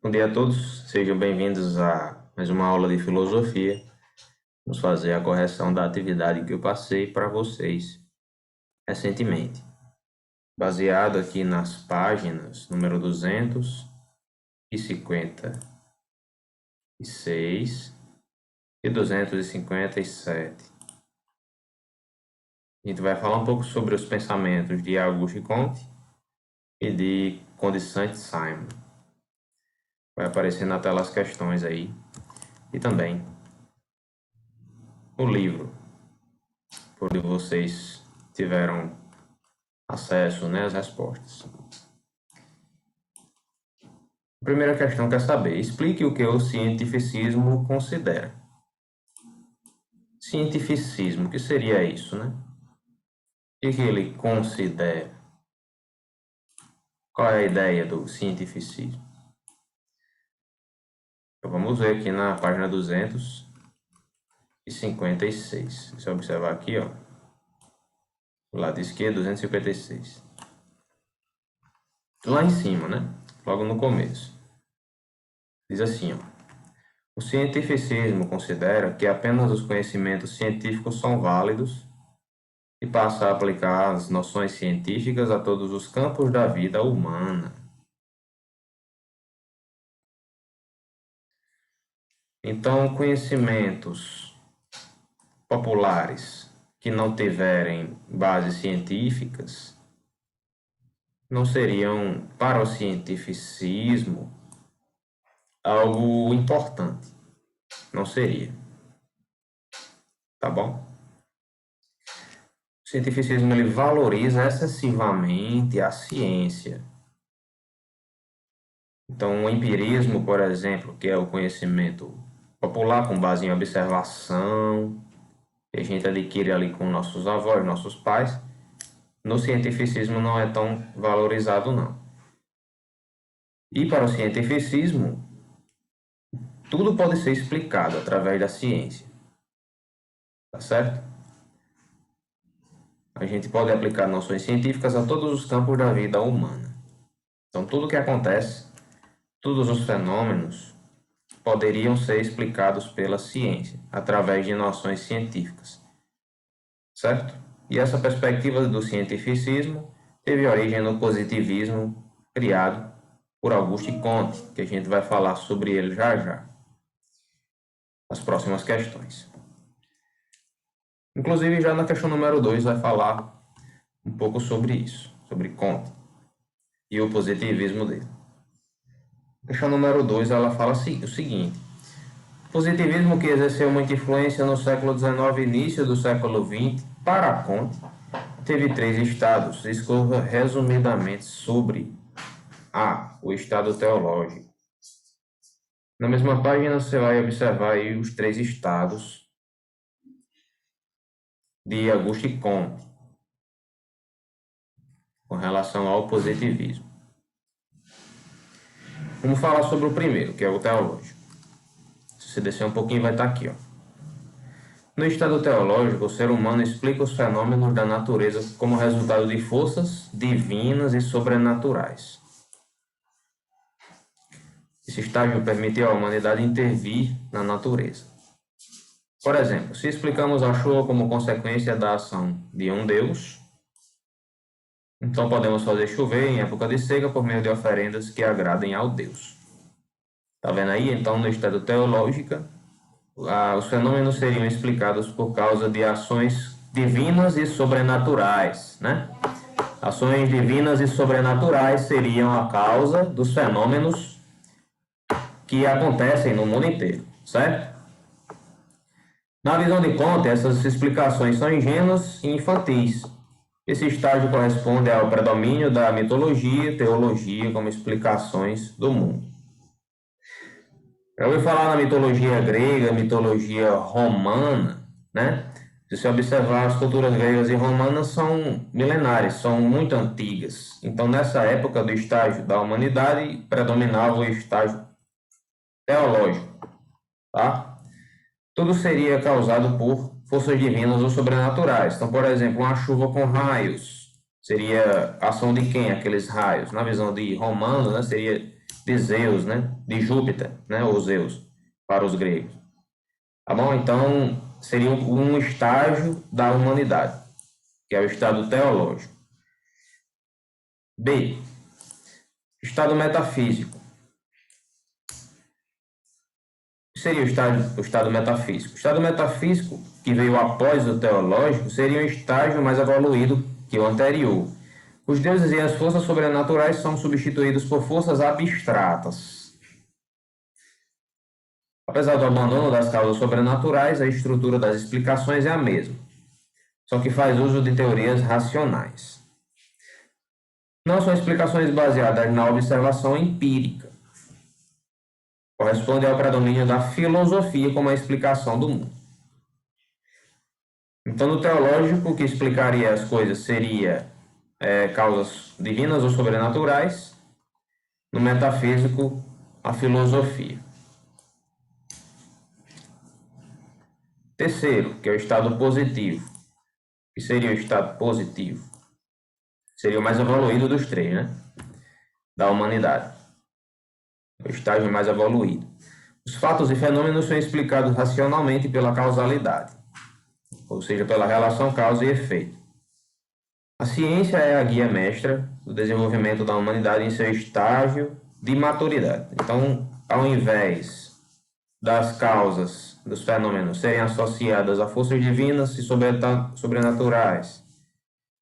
Bom dia a todos, sejam bem-vindos a mais uma aula de filosofia. Vamos fazer a correção da atividade que eu passei para vocês recentemente, baseado aqui nas páginas número 256 e 257. A gente vai falar um pouco sobre os pensamentos de Auguste Comte e de Conde Saint-Simon. Vai aparecer na tela as questões aí e também o livro, por onde vocês tiveram acesso, às respostas. A primeira questão quer saber: explique o que o cientificismo considera. Cientificismo, o que seria isso, O que ele considera? Qual é a ideia do cientificismo? Então, vamos ver aqui na página 256. Se você observar aqui, do lado esquerdo, 256. Lá em cima, Logo no começo. Diz assim, o cientificismo considera que apenas os conhecimentos científicos são válidos e passa a aplicar as noções científicas a todos os campos da vida humana. Então, conhecimentos populares que não tiverem bases científicas não seriam, para o cientificismo, algo importante. Não seria. Tá bom? O cientificismo ele valoriza excessivamente a ciência. Então, o empirismo, por exemplo, que é o conhecimento popular com base em observação, que a gente adquire ali com nossos avós, nossos pais, no cientificismo não é tão valorizado, não. E para o cientificismo, tudo pode ser explicado através da ciência. Tá certo? A gente pode aplicar noções científicas a todos os campos da vida humana. Então, tudo que acontece, todos os fenômenos, poderiam ser explicados pela ciência, através de noções científicas. Certo? E essa perspectiva do cientificismo teve origem no positivismo criado por Auguste Comte, que a gente vai falar sobre ele já já. As próximas questões. Inclusive, já na questão número 2 vai falar um pouco sobre isso, sobre Comte e o positivismo dele. A questão número 2, ela fala o seguinte: o positivismo, que exerceu muita influência no século XIX e início do século XX, para Comte, teve 3 estados. Discorra resumidamente sobre o estado teológico. Na mesma página você vai observar aí os 3 estados de Auguste Comte com relação ao positivismo. Vamos falar sobre o primeiro, que é o teológico. Se você descer um pouquinho, vai estar aqui, No estado teológico, o ser humano explica os fenômenos da natureza como resultado de forças divinas e sobrenaturais. Esse estágio permitiu à humanidade intervir na natureza. Por exemplo, se explicamos a chuva como consequência da ação de um Deus, então podemos fazer chover em época de seca por meio de oferendas que agradem ao Deus. Tá vendo aí? Então, no estado teológico, os fenômenos seriam explicados por causa de ações divinas e sobrenaturais, Ações divinas e sobrenaturais seriam a causa dos fenômenos que acontecem no mundo inteiro, certo? Na visão de Comte, essas explicações são ingênuas e infantis. Esse estágio corresponde ao predomínio da mitologia e teologia como explicações do mundo. Eu ouvi falar na mitologia grega, mitologia romana, Se você observar, as culturas gregas e romanas são milenares, são muito antigas. Então, nessa época do estágio da humanidade, predominava o estágio teológico, tá? Tudo seria causado por forças divinas ou sobrenaturais. Então, por exemplo, uma chuva com raios seria a ação de quem? Aqueles raios. Na visão de Romano, seria de Zeus, né? De Júpiter, né? Ou Zeus, para os gregos. Tá bom? Então, seria um estágio da humanidade, que é o estado teológico. B. Estado metafísico. O que seria o estado metafísico? O estado metafísico, que veio após o teológico, seria um estágio mais evoluído que o anterior. Os deuses e as forças sobrenaturais são substituídos por forças abstratas. Apesar do abandono das causas sobrenaturais, a estrutura das explicações é a mesma, só que faz uso de teorias racionais. Não são explicações baseadas na observação empírica. Corresponde ao predomínio da filosofia como a explicação do mundo. Então, no teológico, o que explicaria as coisas seria causas divinas ou sobrenaturais. No metafísico, a filosofia. Terceiro, que é o estado positivo. O que seria o estado positivo? Seria o mais evoluído dos três, né? Da humanidade. O estágio mais evoluído. Os fatos e fenômenos são explicados racionalmente pela causalidade, ou seja, pela relação causa e efeito. A ciência é a guia mestra do desenvolvimento da humanidade em seu estágio de maturidade. Então, ao invés das causas dos fenômenos serem associadas a forças divinas e sobrenaturais,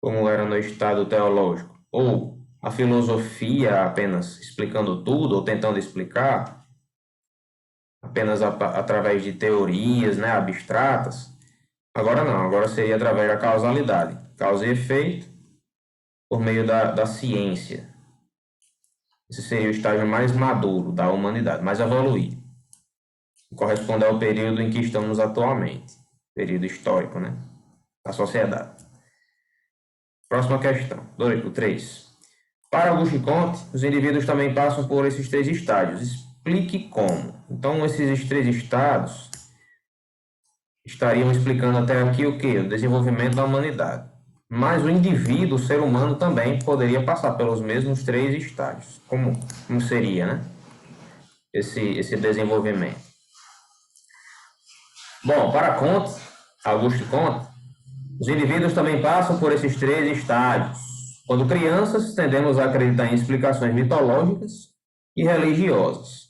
como era no estado teológico, ou a filosofia apenas explicando tudo, ou tentando explicar, apenas através de teorias, né, abstratas, agora não, agora seria através da causalidade, causa e efeito, por meio da ciência. Esse seria o estágio mais maduro da humanidade, mais evoluído. Corresponde ao período em que estamos atualmente, período histórico, né, da sociedade. Próxima questão, 3. Para Auguste Comte, os indivíduos também passam por esses 3 estágios. Explique como. Então, esses 3 estados estariam explicando até aqui o quê? O desenvolvimento da humanidade. Mas o indivíduo, o ser humano, também poderia passar pelos mesmos 3 estágios. Como seria, né? Esse desenvolvimento. Bom, para Comte, Auguste Comte, os indivíduos também passam por esses 3 estágios. Quando crianças, tendemos a acreditar em explicações mitológicas e religiosas.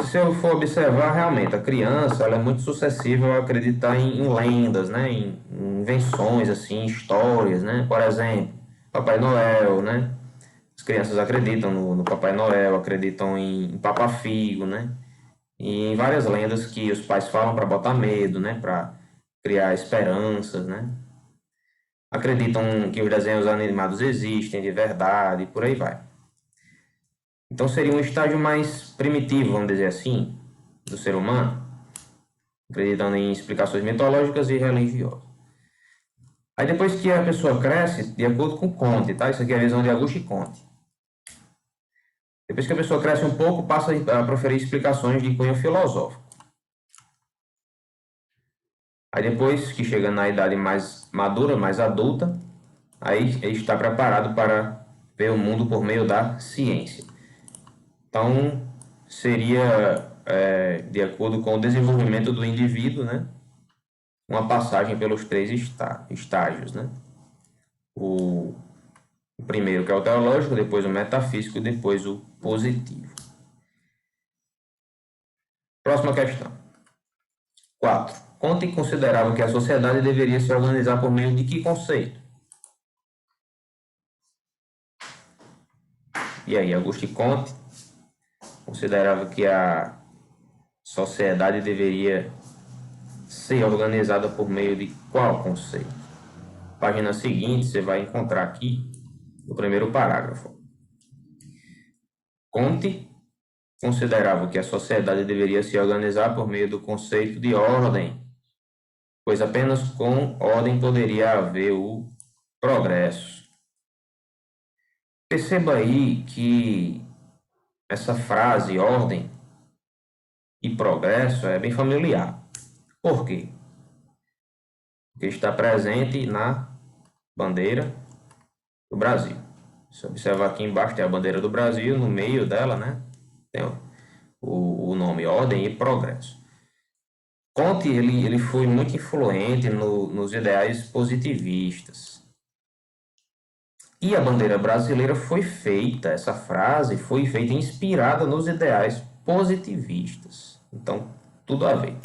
Se eu for observar, realmente, a criança ela é muito suscetível a acreditar em lendas, né? Em invenções, assim, histórias, né? Por exemplo, Papai Noel, né? As crianças acreditam no Papai Noel, acreditam em Papa Figo, né? E em várias lendas que os pais falam para botar medo, né? Para criar esperanças, né? Acreditam que os desenhos animados existem de verdade e por aí vai. Então seria um estágio mais primitivo, vamos dizer assim, do ser humano, acreditando em explicações mitológicas e religiosas. Aí depois que a pessoa cresce, de acordo com Comte, tá? Isso aqui é a visão de Auguste Comte. Depois que a pessoa cresce um pouco, passa a proferir explicações de cunho filosófico. Aí depois que chega na idade mais madura, mais adulta, aí ele está preparado para ver o mundo por meio da ciência. Então, seria, de acordo com o desenvolvimento do indivíduo, né, uma passagem pelos 3 estágios, né? O primeiro, que é o teológico, depois o metafísico, depois o positivo. Próxima questão. 4. Comte considerava que a sociedade deveria se organizar por meio de que conceito? E aí, Auguste Comte considerava que a sociedade deveria ser organizada por meio de qual conceito? Página seguinte, você vai encontrar aqui no primeiro parágrafo. Comte considerava que a sociedade deveria se organizar por meio do conceito de ordem, pois apenas com ordem poderia haver o progresso. Perceba aí que essa frase, ordem e progresso, é bem familiar. Por quê? Porque está presente na bandeira do Brasil. Se observar aqui embaixo tem a bandeira do Brasil, no meio dela, né, tem o nome Ordem e Progresso. Comte, ele foi muito influente nos ideais positivistas. E a bandeira brasileira foi feita, essa frase foi feita inspirada nos ideais positivistas. Então, tudo a ver,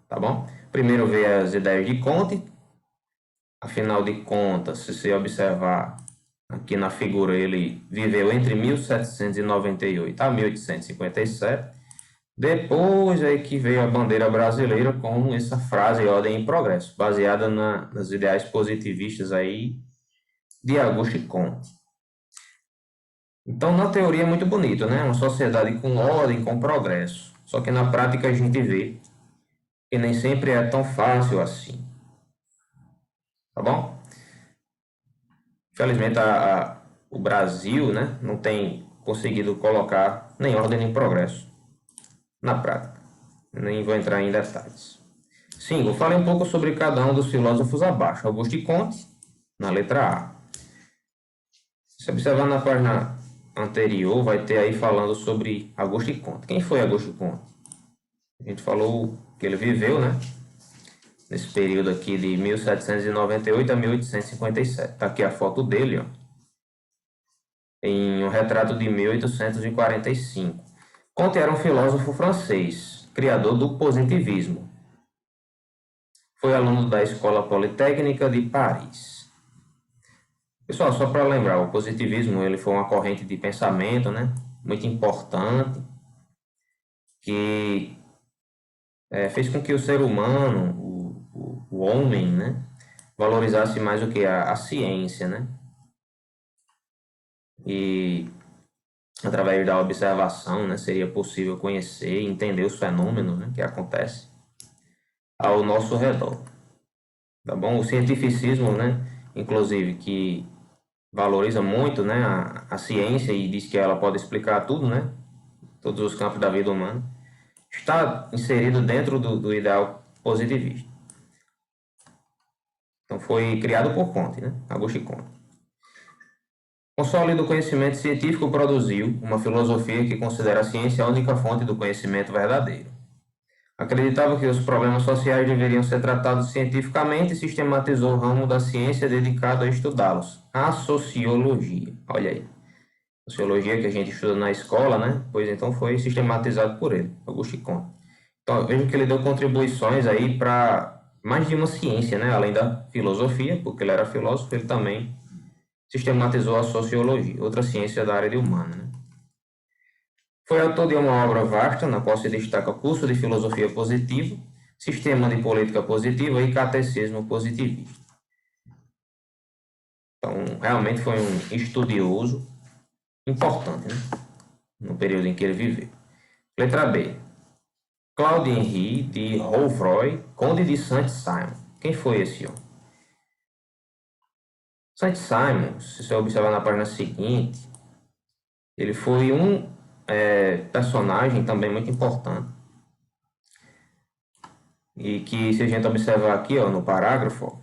tá bom? Primeiro veio as ideias de Comte. Afinal de contas, se você observar aqui na figura, ele viveu entre 1798 a 1857. Depois é que veio a bandeira brasileira com essa frase Ordem e Progresso, baseada nos ideais positivistas aí de Auguste Comte. Então, na teoria é muito bonito, né? Uma sociedade com ordem, com progresso. Só que na prática a gente vê que nem sempre é tão fácil assim. Tá bom? Infelizmente, o Brasil, né, não tem conseguido colocar nem ordem nem progresso na prática. Nem vou entrar em detalhes. 5. Falei um pouco sobre cada um dos filósofos abaixo. Auguste Comte, na letra A. Se observar na página anterior, vai ter aí falando sobre Auguste Comte. Quem foi Auguste Comte? A gente falou que ele viveu, né, nesse período aqui de 1798 a 1857. Está aqui a foto dele, ó, em um retrato de 1845. Comte era um filósofo francês, criador do positivismo. Foi aluno da Escola Politécnica de Paris. Pessoal, só para lembrar, o positivismo ele foi uma corrente de pensamento, né, muito importante, que fez com que o ser humano, o homem, né, valorizasse mais o que? A ciência, né? E através da observação, né, seria possível conhecer e entender os fenômenos, né, que acontecem ao nosso redor. Tá bom? O cientificismo, né, inclusive, que valoriza muito, né, a ciência e diz que ela pode explicar tudo, né, todos os campos da vida humana, está inserido dentro do ideal positivista. Então foi criado por Comte, né, Auguste Comte. Com sólido conhecimento científico, produziu uma filosofia que considera a ciência a única fonte do conhecimento verdadeiro. Acreditava que os problemas sociais deveriam ser tratados cientificamente e sistematizou o ramo da ciência dedicado a estudá-los, a sociologia. Olha aí, sociologia que a gente estuda na escola, né? Pois então foi sistematizado por ele, Auguste Comte. Então, vejo que ele deu contribuições aí para mais de uma ciência, né? Além da filosofia, porque ele era filósofo, ele também sistematizou a sociologia, outra ciência da área de humana, né? Foi autor de uma obra vasta, na qual se destaca o curso de filosofia positiva, sistema de política positiva e catecismo positivista. Então, realmente foi um estudioso importante, né, no período em que ele viveu. Letra B. Claude Henri de Rouvroy, conde de Saint-Simon. Quem foi esse homem? Saint-Simon, se você observar na página seguinte, ele foi um personagem também muito importante. E que, se a gente observar aqui, ó, no parágrafo, ó,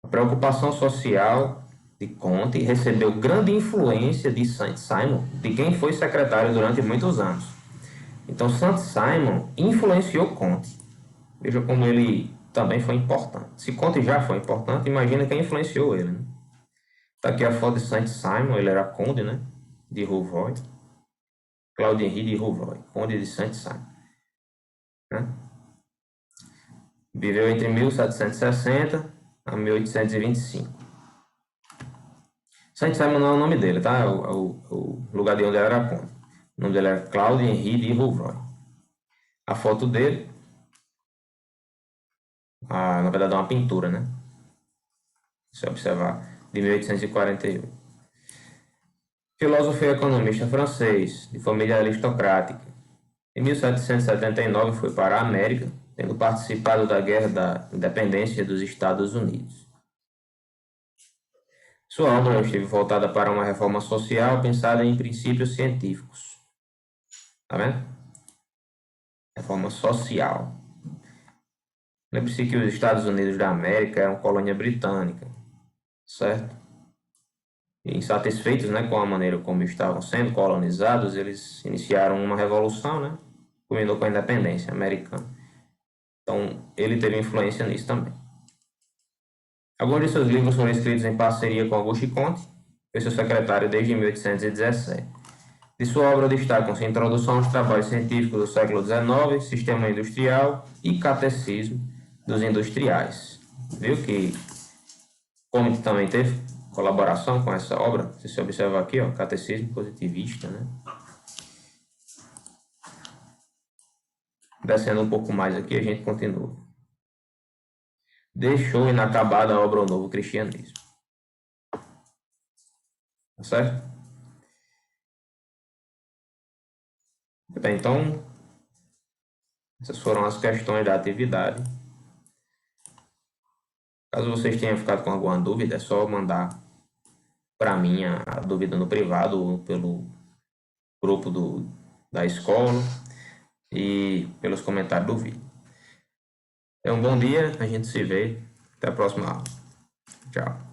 a preocupação social de Comte recebeu grande influência de Saint-Simon, de quem foi secretário durante muitos anos. Então, Saint-Simon influenciou Comte. Veja como ele também foi importante. Se Comte já foi importante, imagina quem influenciou ele, né? Tá aqui a foto de Saint-Simon, ele era conde, né, de Rouvroy. Claude Henri de Rouvroy, conde de Saint-Simon, né? Viveu entre 1760 a 1825. Saint-Simon não é o nome dele, tá? É o lugar de onde ele era conde. O nome dele era Claude Henri de Rouvroy. A foto dele, na verdade é uma pintura, né? Se você observar, de 1848. Filósofo e economista francês, de família aristocrática. Em 1779 foi para a América, tendo participado da Guerra da Independência dos Estados Unidos. Sua obra esteve voltada para uma reforma social pensada em princípios científicos. Tá vendo? Reforma social. Lembre-se que os Estados Unidos da América eram colônia britânica, certo? insatisfeitos, né, com a maneira como estavam sendo colonizados, eles iniciaram uma revolução, né, culminou com a independência americana. Então, ele teve influência nisso também. Alguns de seus livros foram escritos em parceria com Auguste Comte, que foi seu secretário desde 1817. De sua obra destacam-se Introdução aos Trabalhos Científicos do século XIX, Sistema Industrial e Catecismo dos Industriais. Viu que Comte também teve colaboração com essa obra? Se você observar aqui, ó, Catecismo Positivista, né? Descendo um pouco mais aqui, a gente continua. Deixou inacabada a obra O Novo Cristianismo. Tá certo? Bem, então, essas foram as questões da atividade. Caso vocês tenham ficado com alguma dúvida, é só mandar para mim a dúvida no privado ou pelo grupo da escola e pelos comentários do vídeo. É um bom dia, a gente se vê. Até a próxima aula. Tchau.